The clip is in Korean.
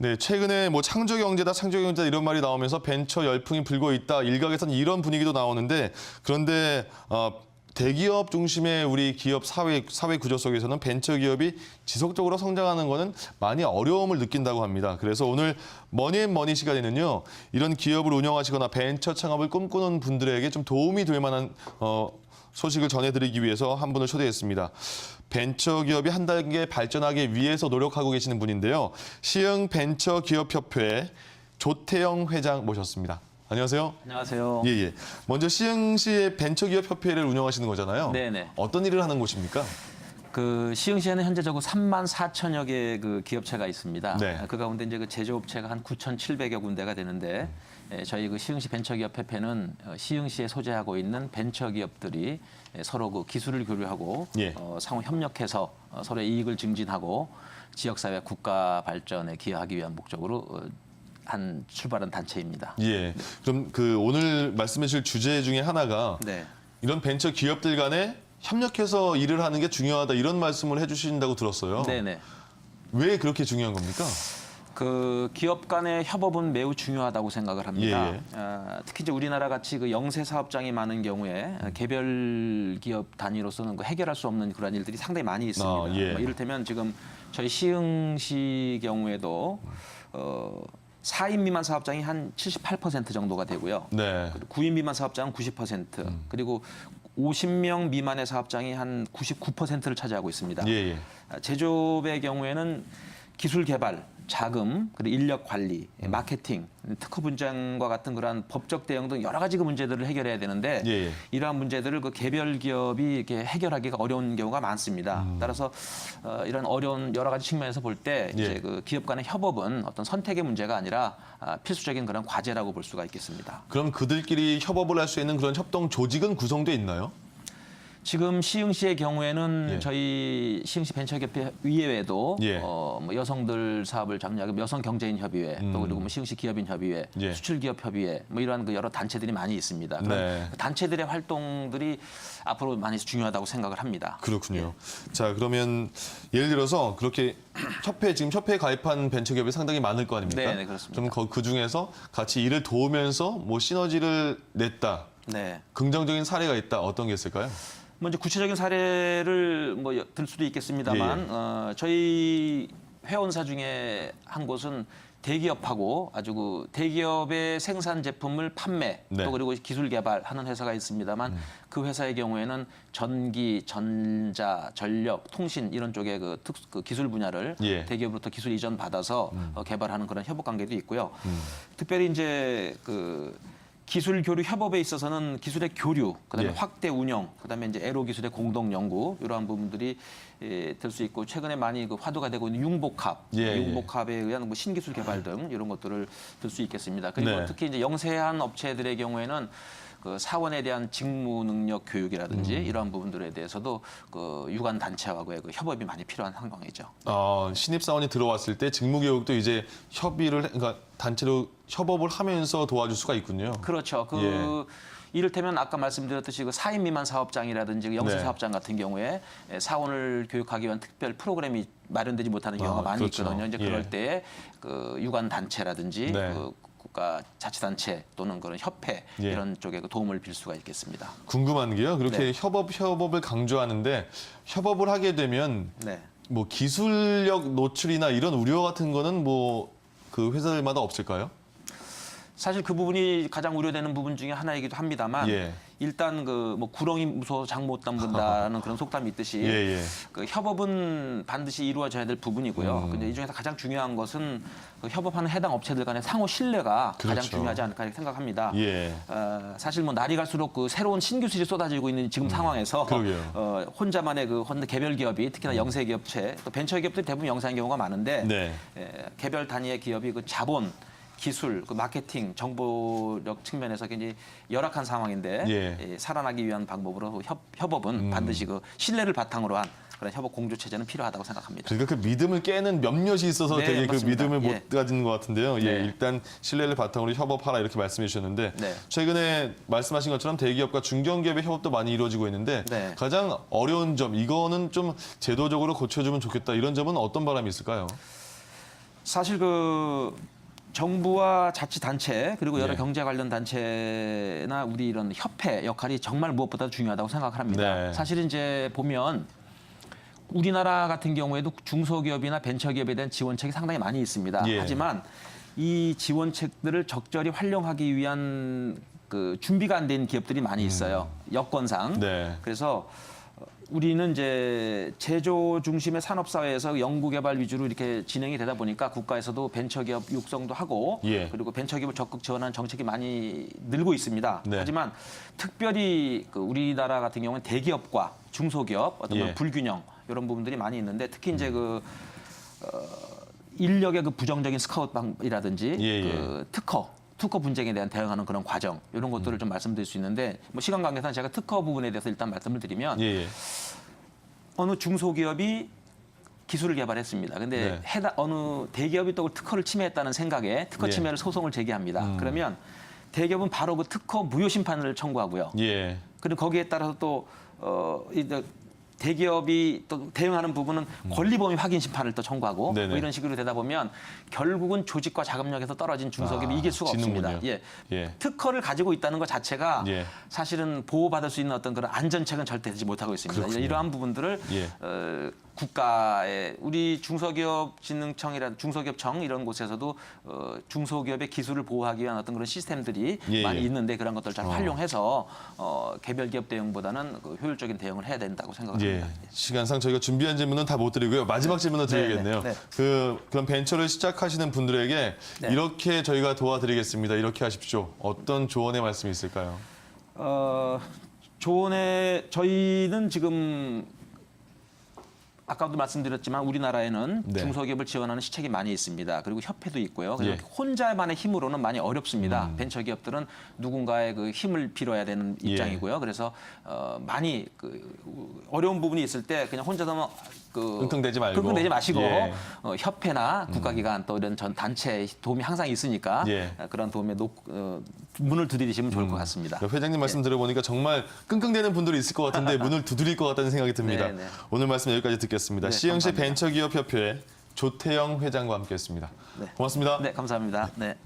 네, 최근에 뭐 창조경제다, 창조경제다 이런 말이 나오면서 벤처 열풍이 불고 있다. 일각에서는 이런 분위기도 나오는데 그런데 대기업 중심의 우리 기업 사회 구조 속에서는 벤처 기업이 지속적으로 성장하는 것은 많이 어려움을 느낀다고 합니다. 그래서 오늘 머니앤머니 시간에는요. 이런 기업을 운영하시거나 벤처 창업을 꿈꾸는 분들에게 좀 도움이 될 만한 소식을 전해드리기 위해서 한 분을 초대했습니다. 벤처 기업이 한 단계 발전하기 위해서 노력하고 계시는 분인데요. 시흥벤처기업협회 조태영 회장 모셨습니다. 안녕하세요. 안녕하세요. 예. 먼저 시흥시의 벤처기업협회를 운영하시는 거잖아요. 네네. 어떤 일을 하는 곳입니까? 그 시흥시에는 현재적으로 3만 4천여 개의 그 기업체가 있습니다. 네. 그 가운데 이제 그 제조업체가 한 9,700여 군데가 되는데 저희 그 시흥시 벤처기업협회는 시흥시에 소재하고 있는 벤처기업들이 서로 그 기술을 교류하고 예. 상호 협력해서 서로의 이익을 증진하고 지역사회 국가 발전에 기여하기 위한 목적으로 출발한 단체입니다. 예. 그럼 그 오늘 말씀해 주실 주제 중에 하나가 네. 이런 벤처 기업들 간에 협력해서 일을 하는 게 중요하다 이런 말씀을 해주신다고 들었어요. 네네. 왜 그렇게 중요한 겁니까? 그 기업 간의 협업은 매우 중요하다고 생각을 합니다. 예. 특히 이제 우리나라 같이 그 영세 사업장이 많은 경우에 개별 기업 단위로서는 그 해결할 수 없는 그런 일들이 상당히 많이 있습니다. 예. 뭐 이를테면 지금 저희 시흥시 경우에도 4인 미만 사업장이 한 78% 정도가 되고요. 네. 9인 미만 사업장은 90%, 그리고 50명 미만의 사업장이 한 99%를 차지하고 있습니다. 예. 제조업의 경우에는 기술 개발, 자금, 그리고 인력 관리, 마케팅, 특허 분쟁과 같은 그러한 법적 대응 등 여러 가지 그 문제들을 해결해야 되는데 예. 이러한 문제들을 그 개별 기업이 이렇게 해결하기가 어려운 경우가 많습니다. 따라서 이런 어려운 여러 가지 측면에서 볼 때 예. 이제 그 기업 간의 협업은 어떤 선택의 문제가 아니라 필수적인 그런 과제라고 볼 수가 있겠습니다. 그럼 그들끼리 협업을 할 수 있는 그런 협동 조직은 구성돼 있나요? 지금 시흥시의 경우에는 예. 저희 시흥시 벤처기업회 위에도 예. 뭐 여성들 사업을 장려하고 여성경제인협의회 또 그리고 뭐 시흥시 기업인협의회, 예. 수출기업협의회 뭐 이러한 그 여러 단체들이 많이 있습니다. 그런 네. 단체들의 활동들이 앞으로 많이 중요하다고 생각을 합니다. 그렇군요. 자, 그러면 예를 들어서 그렇게 지금 협회에 가입한 벤처기업이 상당히 많을 거 아닙니까? 네, 그렇습니다. 그럼 그 중에서 같이 일을 도우면서 뭐 시너지를 냈다. 네. 긍정적인 사례가 있다. 어떤 게 있을까요? 먼저 구체적인 사례를 뭐 들 수도 있겠습니다만 저희 회원사 중에 한 곳은 대기업하고 아주 그 대기업의 생산 제품을 판매 네. 또 그리고 기술 개발하는 회사가 있습니다만 그 회사의 경우에는 전기, 전자, 전력, 통신 이런 쪽의 그 기술 분야를 예. 대기업으로부터 기술 이전 받아서 개발하는 그런 협업 관계도 있고요. 특별히 이제 그 기술 교류 협업에 있어서는 기술의 교류, 그다음에 예. 확대 운영, 그다음에 이제 에로 기술의 공동 연구 이러한 부분들이 될 수 있고 최근에 많이 그 화두가 되고 있는 융복합, 예. 융복합에 의한 뭐 신기술 개발 등 이런 것들을 들 수 있겠습니다. 그리고 네. 특히 이제 영세한 업체들의 경우에는 그 사원에 대한 직무 능력 교육이라든지 이러한 부분들에 대해서도 그 유관 단체와의 그 협업이 많이 필요한 상황이죠. 신입 사원이 들어왔을 때 직무 교육도 이제 그러니까 단체로 협업을 하면서 도와줄 수가 있군요. 그렇죠. 이를테면 아까 말씀드렸듯이 그 4인 미만 사업장이라든지 영세 네. 사업장 같은 경우에 사원을 교육하기 위한 특별 프로그램이 마련되지 못하는 경우가 많이 그렇죠. 있거든요. 이제 예. 그럴 때 그 유관 단체라든지 네. 그 국가 자치단체 또는 그런 협회 예. 이런 쪽에 그 도움을 빌 수가 있겠습니다. 궁금한 게요. 그렇게 네. 협업을 강조하는데 협업을 하게 되면 네. 뭐 기술력 노출이나 이런 우려 같은 거는 뭐 그 회사들마다 없을까요? 사실 그 부분이 가장 우려되는 부분 중에 하나이기도 합니다만 예. 일단 그 뭐 구렁이 무서워 장 못 담근다는 그런 속담이 있듯이 예. 그 협업은 반드시 이루어져야 될 부분이고요. 근데 이 중에서 가장 중요한 것은 그 협업하는 해당 업체들 간의 상호 신뢰가 가장 그렇죠. 중요하지 않을까 생각합니다. 예. 사실 뭐 날이 갈수록 그 새로운 신기술이 쏟아지고 있는 지금 상황에서 그러게요. 혼자만의 그 개별 기업이 특히나 영세 기업체 또 벤처 기업들이 대부분 영세한 경우가 많은데 네. 개별 단위의 기업이 그 자본 기술, 그 마케팅, 정보력 측면에서 굉장히 열악한 상황인데 예. 살아나기 위한 방법으로 협업은 반드시 그 신뢰를 바탕으로 한 그런 협업 공조 체제는 필요하다고 생각합니다. 그러니까 그 믿음을 깨는 몇몇이 있어서 네, 되게 맞습니다. 그 믿음을 예. 못 가지는 것 같은데요. 예, 네. 일단 신뢰를 바탕으로 협업하라 이렇게 말씀해 주셨는데 네. 최근에 말씀하신 것처럼 대기업과 중견기업의 협업도 많이 이루어지고 있는데 네. 가장 어려운 점, 이거는 좀 제도적으로 고쳐주면 좋겠다 이런 점은 어떤 바람이 있을까요? 사실 그 정부와 자치단체 그리고 여러 예. 경제 관련 단체나 우리 이런 협회 역할이 정말 무엇보다도 중요하다고 생각합니다. 네. 사실 이제 보면 우리나라 같은 경우에도 중소기업이나 벤처기업에 대한 지원책이 상당히 많이 있습니다. 예. 하지만 이 지원책들을 적절히 활용하기 위한 그 준비가 안 된 기업들이 많이 있어요. 여건상. 네. 그래서 우리는 이제 제조 중심의 산업 사회에서 연구개발 위주로 이렇게 진행이 되다 보니까 국가에서도 벤처기업 육성도 하고 예. 그리고 벤처기업을 적극 지원하는 정책이 많이 늘고 있습니다. 네. 하지만 특별히 그 우리나라 같은 경우는 대기업과 중소기업 어떤 예. 그런 불균형 이런 부분들이 많이 있는데 특히 이제 그 인력의 그 부정적인 스카웃방이라든지 예, 예. 그 특허 분쟁에 대한 대응하는 그런 과정 이런 것들을 좀 말씀드릴 수 있는데 뭐 시간 관계상 제가 특허 부분에 대해서 일단 말씀을 드리면 예, 예. 어느 중소기업이 기술을 개발했습니다. 근데 네. 어느 대기업이 또 특허를 침해했다는 생각에 특허 예. 침해를 소송을 제기합니다. 그러면 대기업은 바로 그 특허 무효 심판을 청구하고요. 예. 그리고 거기에 따라서 또 대기업이 또 대응하는 부분은 권리범위 확인 심판을 또 청구하고 네네. 뭐 이런 식으로 되다 보면 결국은 조직과 자금력에서 떨어진 중소기업이 이길 수가 지는군요. 없습니다. 예. 예. 특허를 가지고 있다는 것 자체가 예. 사실은 보호받을 수 있는 어떤 그런 안전책은 절대 되지 못하고 있습니다. 그렇군요. 이러한 부분들을 예. 국가의 우리 중소기업청 이런 곳에서도 중소기업의 기술을 보호하기 위한 어떤 그런 시스템들이 예, 많이 예. 있는데 그런 것들을 잘 활용해서 개별 기업 대응보다는 그 효율적인 대응을 해야 된다고 생각합니다. 예. 시간상 저희가 준비한 질문은 다 못 드리고요. 마지막 질문을 드리겠네요. 네. 그런 벤처를 시작하시는 분들에게 네. 이렇게 저희가 도와드리겠습니다. 이렇게 하십시오. 어떤 조언의 말씀이 있을까요? 저희는 지금 아까도 말씀드렸지만 우리나라에는 네. 중소기업을 지원하는 시책이 많이 있습니다. 그리고 협회도 있고요. 그래서 예. 혼자만의 힘으로는 많이 어렵습니다. 벤처기업들은 누군가의 그 힘을 빌어야 되는 입장이고요. 그래서 많이 그 어려운 부분이 있을 때 그냥 혼자서는 끙끙대지 말고. 끙끙대지 마시고 예. 협회나 국가기관 또 이런 전 단체 도움이 항상 있으니까 예. 그런 도움에 문을 두드리시면 좋을 것 같습니다. 회장님 말씀 들어보니까 정말 끙끙대는 분들이 있을 것 같은데 문을 두드릴 것 같다는 생각이 듭니다. 네, 네. 오늘 말씀 여기까지 듣겠습니다. 네, 시흥시 감사합니다. 벤처기업협회 조태영 회장과 함께했습니다. 네. 고맙습니다. 네, 감사합니다. 네.